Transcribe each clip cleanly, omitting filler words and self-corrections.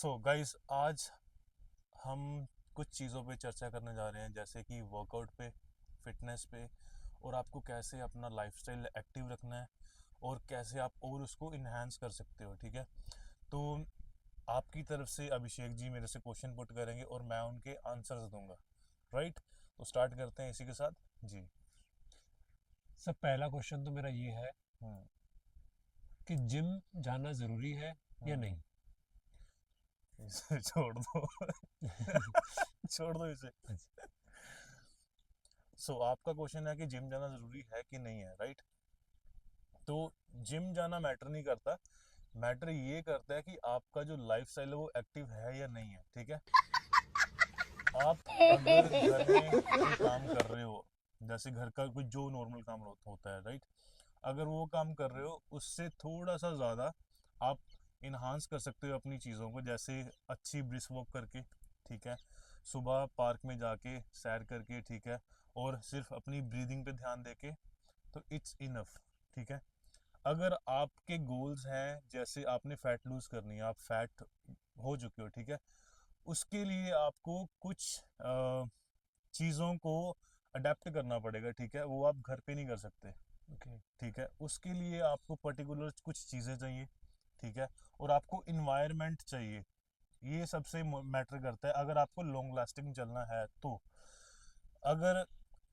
So guys, आज हम कुछ चीज़ों पे चर्चा करने जा रहे हैं, जैसे कि वर्कआउट पे, फिटनेस पे, और आपको कैसे अपना लाइफस्टाइल एक्टिव रखना है और कैसे आप और उसको इन्हांस कर सकते हो। ठीक है, तो आपकी तरफ से अभिषेक जी मेरे से क्वेश्चन पुट करेंगे और मैं उनके आंसर्स दूंगा। राइट, तो स्टार्ट करते हैं इसी के साथ जी। सर, पहला क्वेश्चन तो मेरा ये है हम्म। कि जिम जाना ज़रूरी है या हम्म। नहीं। इसे छोड़ दो। छोड़ दो इसे। अच्छा। सो आपका क्वेश्चन है कि जिम जाना जरूरी है कि नहीं है, राइट? तो जिम जाना मैटर नहीं करता। मैटर ये करता है कि आपका जो लाइफ स्टाइल है वो एक्टिव है या नहीं है। ठीक है, आप अगर घर में कोई काम कर रहे हो, जैसे घर का कोई जो नॉर्मल काम होता है, राइट? अगर वो काम कर रहे हो, उससे थोड़ा सा ज़्यादा आप इन्हांस कर सकते हो अपनी चीज़ों को, जैसे अच्छी ब्रिस्क वॉक करके। ठीक है, सुबह पार्क में जाके सैर करके। ठीक है, और सिर्फ अपनी ब्रीदिंग पे ध्यान देके, तो इट्स इनफ। ठीक है, अगर आपके गोल्स हैं, जैसे आपने फैट लूज करनी है, आप फैट हो चुके हो, ठीक है, उसके लिए आपको कुछ चीज़ों को अडेप्ट करना पड़ेगा। ठीक है, वो आप घर पे नहीं कर सकते। ओके। ठीक है, उसके लिए आपको पर्टिकुलर कुछ चीज़ें चाहिए। ठीक है, और आपको इन्वायरमेंट चाहिए। ये सबसे मैटर करता है अगर आपको लॉन्ग लास्टिंग चलना है तो। अगर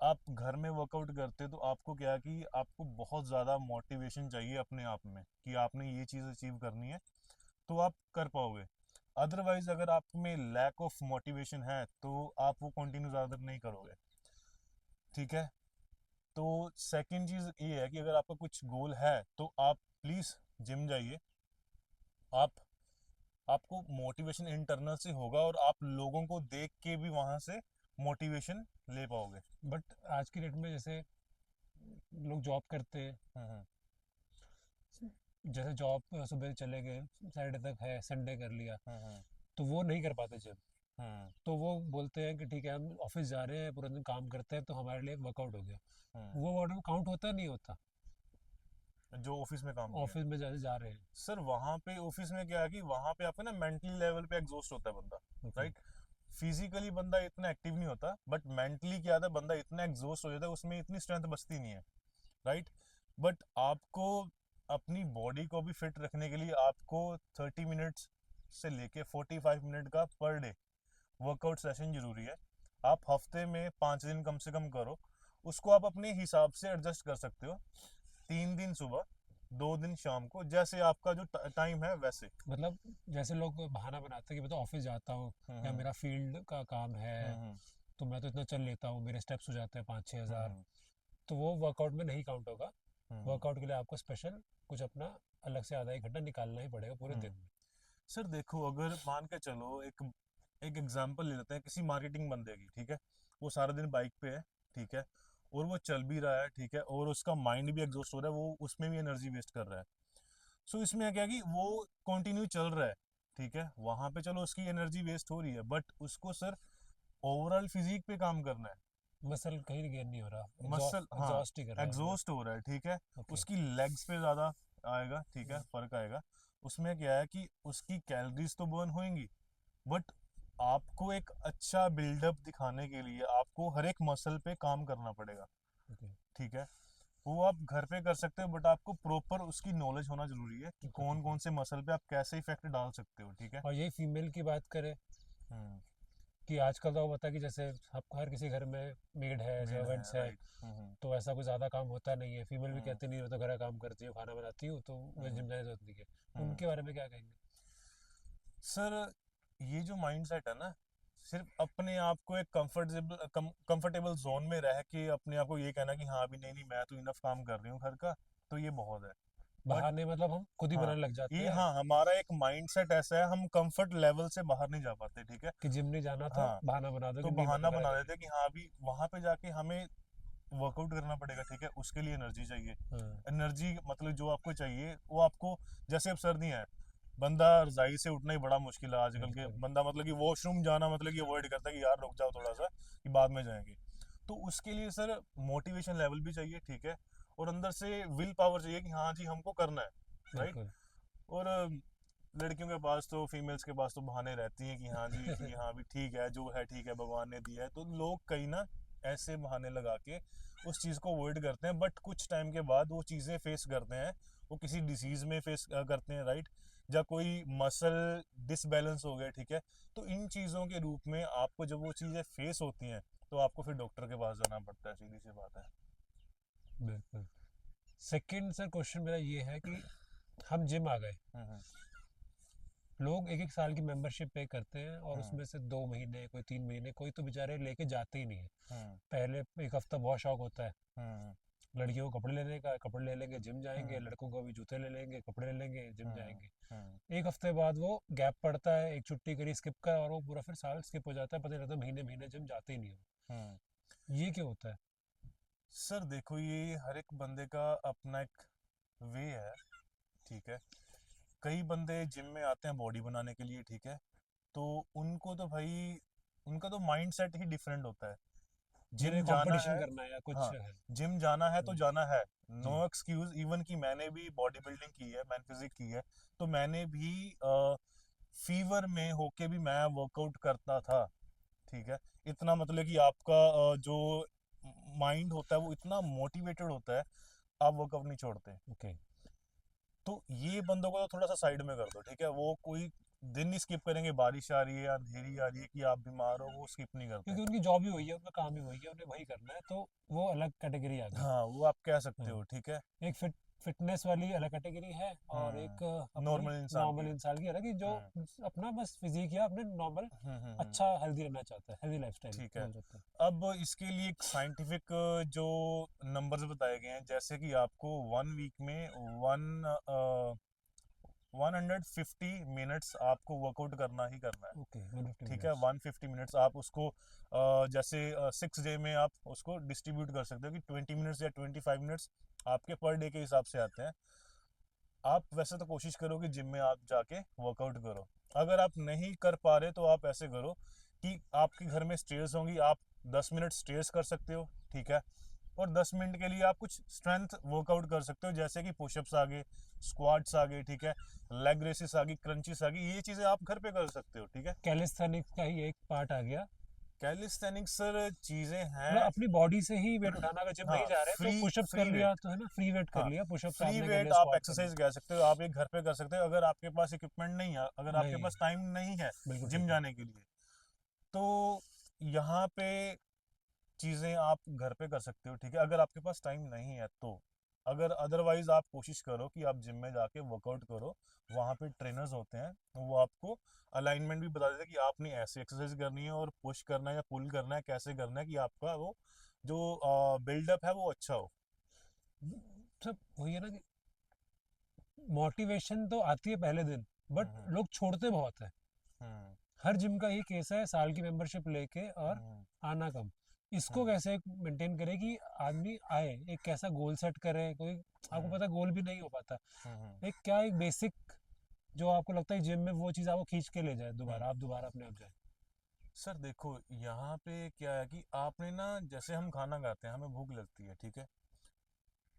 आप घर में वर्कआउट करते तो आपको क्या है कि आपको बहुत ज़्यादा मोटिवेशन चाहिए अपने आप में कि आपने ये चीज़ अचीव करनी है, तो आप कर पाओगे। अदरवाइज अगर आप में लैक ऑफ मोटिवेशन है तो आप वो कंटिन्यू ज़्यादा नहीं करोगे। ठीक है, तो सेकंड चीज़ ये है कि अगर आपका कुछ गोल है तो आप प्लीज़ जिम जाइए। आप आपको मोटिवेशन इंटरनल से होगा और आप लोगों को देख के भी वहां से मोटिवेशन ले पाओगे। बट आज की डेट में जैसे लोग जॉब करते हैं, हम्म। जैसे जॉब सुबह चले गए, सैटरडे तक है, संडे कर लिया, हम्म। तो वो नहीं कर पाते जिम। हम्म। तो वो बोलते हैं कि ठीक है, हम ऑफिस जा रहे हैं, पूरा दिन काम करते हैं, तो हमारे लिए वर्कआउट हो गया। हम्म। वो वर्कआउट काउंट होता नहीं होता। जो ऑफिस में काम किया। ऑफिस में जैसे जा रहे हैं। सर वहां पे ऑफिस में क्या है कि वहां पे आपका ना मेंटली लेवल पे एग्जॉस्ट होता है बंदा। ओके। राइट, फिजिकली बंदा इतना एक्टिव नहीं होता, बट मेंटली क्या होता है, बंदा इतना एग्जॉस्ट हो जाता है, उसमें इतनी स्ट्रेंथ बचती नहीं है। राइट, बट आपको अपनी बॉडी को भी फिट रखने के लिए आपको 30 मिनट्स से लेके 45 मिनट का पर डे वर्कआउट सेशन जरूरी है। आप हफ्ते में 5 दिन कम से कम करो। उसको आप अपने हिसाब से एडजस्ट कर सकते हो, 3 दिन सुबह, 2 दिन शाम को, जैसे आपका जो टाइम है वैसे। मतलब जैसे लोग बहाना बनाते हैं कि मैं तो ऑफिस जाता हूँ या हम्म। मेरा फील्ड का काम है, हम्म। तो मैं तो इतना चल लेता हूँ, मेरे स्टेप्स हो जाते हैं 5-6 हज़ार। हम्म। तो वो वर्कआउट में नहीं काउंट होगा। हम्म। वर्कआउट के लिए आपको स्पेशल कुछ अपना अलग से आधा 1 घंटा निकालना ही पड़ेगा पूरे दिन हम्म। में। सर देखो, अगर मान के चलो, एक एक एग्जांपल ले लेते हैं किसी मार्केटिंग बंदे की। ठीक है, वो सारा दिन बाइक पे है। ठीक है, और वो चल भी रहा है। ठीक है, और उसका माइंड भी एग्जॉस्ट हो रहा है, वो उसमें भी एनर्जी वेस्ट कर रहा है। सो इसमें क्या है कि वो कंटिन्यू चल रहा है। ठीक है, वहां पे चलो उसकी एनर्जी वेस्ट हो रही है, बट उसको सर ओवरऑल फिजिक पे काम करना है। मसल कहीं गेन नहीं हो रहा, मसल, एग्जॉस्ट हाँ, एग्जॉस्ट ही कर रहा है वो। एग्जॉस्ट हो रहा है। ठीक है, ओके। उसकी लेग्स पे ज़्यादा आएगा। ठीक है, फर्क आएगा। उसमें क्या है कि उसकी कैलोरीज तो बर्न होंगी, बट आपको एक अच्छा बिल्डअप दिखाने के लिए आपको हर एक मसल पे काम करना पड़ेगा। ओके। ठीक है, वो आप घर पे कर सकते हो, बट आपको प्रॉपर उसकी नॉलेज होना जरूरी है कि ओके। कौन ठीक है। कौन से मसल पे आप कैसे इफेक्ट डाल सकते हो। ठीक है। और यही फीमेल की बात करें, हम्म। कि आजकल तो पता है कि जैसे हर किसी घर में मेड है, मेड है, सर्वेंट्स है, राइट। हम्म। तो ऐसा कोई ज़्यादा काम होता नहीं है। फीमेल भी हम्म। कहते नहीं, मैं तो घर का काम करती हूँ, खाना बनाती हूँ, तो मुझे हम्म। जिम जाने की जरूरत नहीं है। हम्म। उनके बारे में क्या कहेंगे? सर ये जो माइंडसेट है ना, सिर्फ अपने आप को एक कंफर्टेबल जोन में रह के अपने आप को ये कहना कि हाँ अभी नहीं नहीं मैं तो इनफ काम कर रही हूँ घर का, तो ये बहुत है। बट बहाने मतलब हम खुद ही हाँ, बनाने लग जाते ये, हैं हाँ, हमारा एक माइंडसेट ऐसा है, हम कंफर्ट लेवल से बाहर नहीं जा पाते। ठीक है, कि जिम नहीं जाना, तो हाँ, बहाना बना दो तो कि नहीं, मैं तो बहाना घर बना कर देते रही हैं कि हाँ अभी वहां पे जाके हमें वर्कआउट करना पड़ेगा। ठीक है, उसके लिए एनर्जी चाहिए। हूँ। हाँ। एनर्जी मतलब जो आपको चाहिए वो आपको, जैसे अब सर्दी है, बंदा रजाई से उठना ही बड़ा मुश्किल है आजकल के। बिल्कुल। बंदा मतलब कि वॉशरूम जाना मतलब कि अवॉइड करता है कि यार रुक जाओ थोड़ा सा, कि बाद में जाएंगे। तो उसके लिए सर मोटिवेशन लेवल भी चाहिए। ठीक है, और अंदर से विल पावर चाहिए कि हाँ जी हमको करना है। राइट, बिल्कुल। और लड़कियों के पास तो फीमेल्स के पास तो बहाने रहती हैं कि हाँ जी कि हाँ भी ठीक है, जो है ठीक है, भगवान ने दिया है। तो लोग कई ना ऐसे बहाने लगा के उस चीज़ को अवॉइड करते हैं, बट कुछ टाइम के बाद वो चीज़ें फेस करते हैं। वो किसी डिसीज में फेस करते हैं, राइट, या कोई मसल डिसबैलेंस हो गया, ठीक है। तो इन चीज़ों के रूप में आपको जब वो चीज़ें फेस होती हैं तो आपको फिर डॉक्टर के पास जाना पड़ता है, सीधी सी बात है। बिल्कुल। सेकंड सर क्वेश्चन मेरा ये है कि हम जिम आ गए, हम्म लोग एक एक साल की मेंबरशिप पे करते हैं और हम्म उसमें से 2 महीने, कोई 3 महीने, कोई तो बेचारे लेके जाते ही नहीं है। हम्म पहले एक हफ्ता बहुत शौक होता है, हम्म लड़कियों को कपड़े लेने का, कपड़े ले लेंगे जिम जाएंगे, हम्म लड़कों को भी जूते ले लेंगे, कपड़े ले लेंगे जिम हम्म जाएंगे। हम्म एक हफ्ते बाद वो गैप पड़ता है, एक छुट्टी करी स्किप का, और वो पूरा फिर साल स्किप हो जाता है, पता नहीं लगता महीने महीने जिम जाते ही नहीं हम्म। हो। ये क्यों होता है? सर देखो, ये हर एक बंदे का अपना एक वे है, ठीक है। कई बंदे जिम में आते हैं बॉडी बनाने के लिए, ठीक है। तो उनको तो भाई, उनका तो माइंड सेट ही डिफरेंट होता है। जिन्हें जिम जाना कंपटीशन है, करना है या कुछ हाँ, है। जिम जाना है तो हम्म, जाना है। नो जी। एक्सक्यूज, इवन कि मैंने भी बॉडी बिल्डिंग की है, मैंने फिजिक की है। तो मैंने भी फीवर में होके भी मैं वर्कआउट करता था, ठीक है। इतना मतलब कि आपका जो माइंड होता है वो इतना मोटिवेटेड होता है, आप वर्कआउट नहीं छोड़ते। ओके। तो ये बंदों को तो थोड़ा सा साइड में कर दो, ठीक है। वो कोई दिन नहीं स्किप करेंगे, बारिश आ रही है, अंधेरी आ रही है, कि आप बीमार हो, वो स्किप नहीं करते। क्योंकि उनकी जॉब ही वही है, उनका काम ही वही है, उन्हें वही करना है, तो वो अलग कैटेगरी आ गई। हाँ, वो आप कह सकते हाँ, हो, ठीक है। एक फिटनेस वाली अलग कैटेगरी है, और एक अपनी नॉर्मल इंसान की। नॉर्मल इंसान की अलग, कि जो हम्म अपना बस फिजिक या अपने नॉर्मल हम्म। अच्छा हेल्दी रहना चाहता है, हेल्दी लाइफस्टाइल ठीक है। बोल सकते हैं। अब इसके लिए एक साइंटिफिक जो नंबर्स बताए गए हैं, जैसे कि आपको 1 वीक में 150 मिनट्स आपको वर्कआउट करना ही करना है, ओके, 150 ठीक है। मिनट्स 150 मिनट्स आप उसको जैसे 6 डे में आप उसको डिस्ट्रीब्यूट कर सकते हो कि 20 मिनट्स या 25 मिनट्स आपके पर डे के हिसाब से आते हैं। आप वैसे तो कोशिश करो कि जिम में आप जाके वर्कआउट करो। अगर आप नहीं कर पा रहे तो आप ऐसे करो कि आपके घर में स्टेयर्स होंगी, आप 10 मिनट स्टेयर्स कर सकते हो, ठीक है। और 10 मिनट के लिए आप कुछ स्ट्रेंथ वर्कआउट कर सकते हो, जैसे कि पुशअप्स आ गए, स्क्वाट्स आ गए, ठीक है, लेग रेसिस आ गई, क्रंचेस आ गई। ये चीज़ें आप घर पे कर सकते हो, ठीक है। कैलिस्थेनिक्स का ही एक पार्ट आ गया। कैलिस्थेनिक्स सर चीज़ें मतलब हैं। अपनी बॉडी से ही वेट उठाना, अगर जिम नहीं हाँ, जा रहे तो फ्री पुशअप्स कर फ्री लिया, वेट। तो है ना, फ्री वेट कर हाँ, लिया, पुशअप्स फ्री आपने कर वेट लिया, आप स्क्वाट कर एक्सरसाइज लिया। कह सकते हो, आप ये घर पे कर सकते हो। अगर आपके पास इक्विपमेंट नहीं है, अगर आपके नहीं है, पास टाइम नहीं है बिल्कुल जिम ठीक है। जाने के लिए, तो यहाँ पे चीज़ें आप घर पे कर सकते हो, ठीक है, अगर आपके पास टाइम नहीं है तो। अगर अदरवाइज आप कोशिश करो कि आप जिम में जाके वर्कआउट करो। वहाँ पे ट्रेनर्स होते हैं, वो आपको अलाइनमेंट भी बता देते हैं कि आपने ऐसे एक्सरसाइज करनी है, और पुश करना है या पुल करना है, कैसे करना है, कि आपका वो जो बिल्डअप है वो अच्छा हो। सब वही है ना कि मोटिवेशन तो आती है पहले दिन, बट हम्म लोग छोड़ते बहुत है। हम्म हर जिम का ही केस है, साल की मेंबरशिप लेके और हम्म आना कम। इसको हम्म कैसे मेंटेन करे कि आदमी आए, एक कैसा गोल सेट करे कोई। आपको हम्म पता गोल भी नहीं हो पाता। हम्म एक क्या, एक बेसिक जो आपको लगता है जिम में वो चीज़ आपको खींच के ले जाए, हम्म। दोबारा आप दोबारा अपने आप जाए। सर देखो, यहाँ पे क्या है कि आपने ना, जैसे हम खाना खाते हैं, हमें भूख लगती है, ठीक है।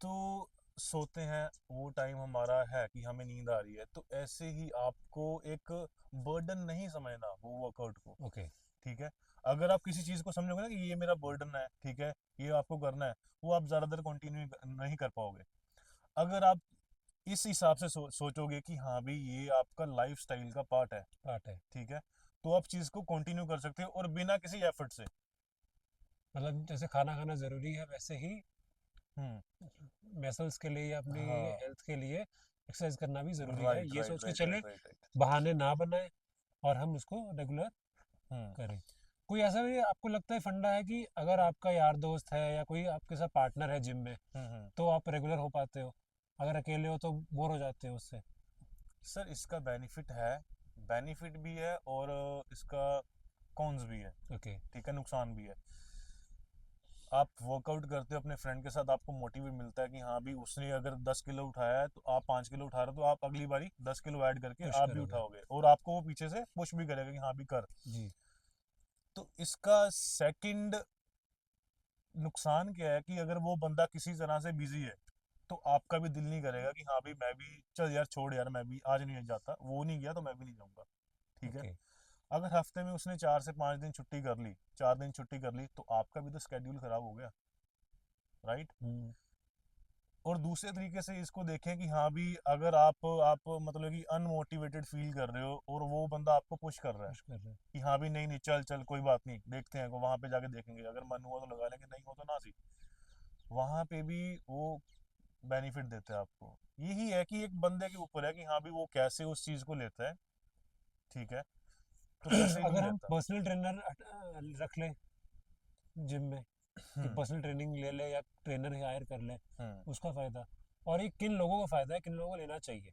तो सोते हैं, वो टाइम हमारा है कि हमें नींद आ रही है, तो ऐसे ही आपको एक बर्डन नहीं समझना वो वर्कआउट को, ओके। ठीक है। अगर आप किसी चीज़ को समझोगे ना कि ये मेरा बर्डन है, ठीक है, ये आपको करना है, वो आप ज़्यादा देर कंटिन्यू नहीं कर पाओगे। अगर आप इस हिसाब से सोचोगे कि हाँ भाई ये आपका लाइफ स्टाइल का पार्ट है, पार्ट है। ठीक है, तो आप चीज़ को कंटिन्यू कर सकते हो और बिना किसी एफर्ट से। मतलब जैसे खाना खाना ज़रूरी है, वैसे ही हम्म। मसल्स के लिए या अपनी हाँ, हेल्थ के लिए एक्सरसाइज करना भी ज़रूरी है, राइट ये राइट सोच के राइट चले, राइट राइट राइट। बहाने ना बनाए, और हम उसको रेगुलर हम्म करें। कोई ऐसा भी आपको लगता है फंडा है कि अगर आपका यार दोस्त है या कोई आपके साथ पार्टनर है जिम में, हम्म। तो आप रेगुलर हो पाते हो? अगर अकेले हो तो बोर हो जाते हो उससे। सर इसका बेनिफिट है, बेनिफिट भी है, और इसका कॉन्स भी है, ओके। ठीक है, नुकसान भी है। आप वर्कआउट करते हो अपने फ्रेंड के साथ, आपको मोटिवेट मिलता है कि हाँ भी उसने अगर 10 किलो उठाया है तो आप 5 किलो उठा रहे हो, तो आप अगली बारी 10 किलो ऐड करके पुश आप भी करोगे। उठाओगे, और आपको वो पीछे से पुश भी करेगा कि हाँ भी कर। जी। तो इसका सेकंड नुकसान क्या है कि अगर वो बंदा किसी तरह से बिजी है, तो आपका भी दिल नहीं करेगा कि हाँ भाई मैं भी, चल यार छोड़ यार, मैं भी आज नहीं जाता, वो नहीं गया तो मैं भी नहीं जाऊंगा, ठीक है। ओके। अगर हफ्ते में उसने 4 से 5 दिन छुट्टी कर ली, 4 दिन छुट्टी कर ली, तो आपका भी तो स्केड्यूल खराब हो गया, राइट। हम्म। और दूसरे तरीके से इसको देखें कि हाँ भी अगर आप मतलब कि अनमोटिवेटेड फील कर रहे हो और वो बंदा आपको पुश कर रहा है पुश कर रहे हैं। कि हाँ भी नहीं नहीं चल चल कोई बात नहीं, देखते हैं, वहां पे जाके देखेंगे, अगर मन हुआ तो लगा लेंगे, नहीं हुआ तो ना सी, वहां पे भी वो बेनिफिट देता है आपको। यही है कि एक बंदे के ऊपर है कि हाँ भी वो कैसे उस चीज को लेता है, ठीक है, तो कैसे नहीं अगर हम लेता। पर्सनल ट्रेनर रख लें जिम में, कि हम्म। पर्सनल ट्रेनिंग ले ले या ट्रेनर हायर कर ले, हम्म। उसका फ़ायदा। और ये किन लोगों को फ़ायदा है, किन लोगों को लेना चाहिए।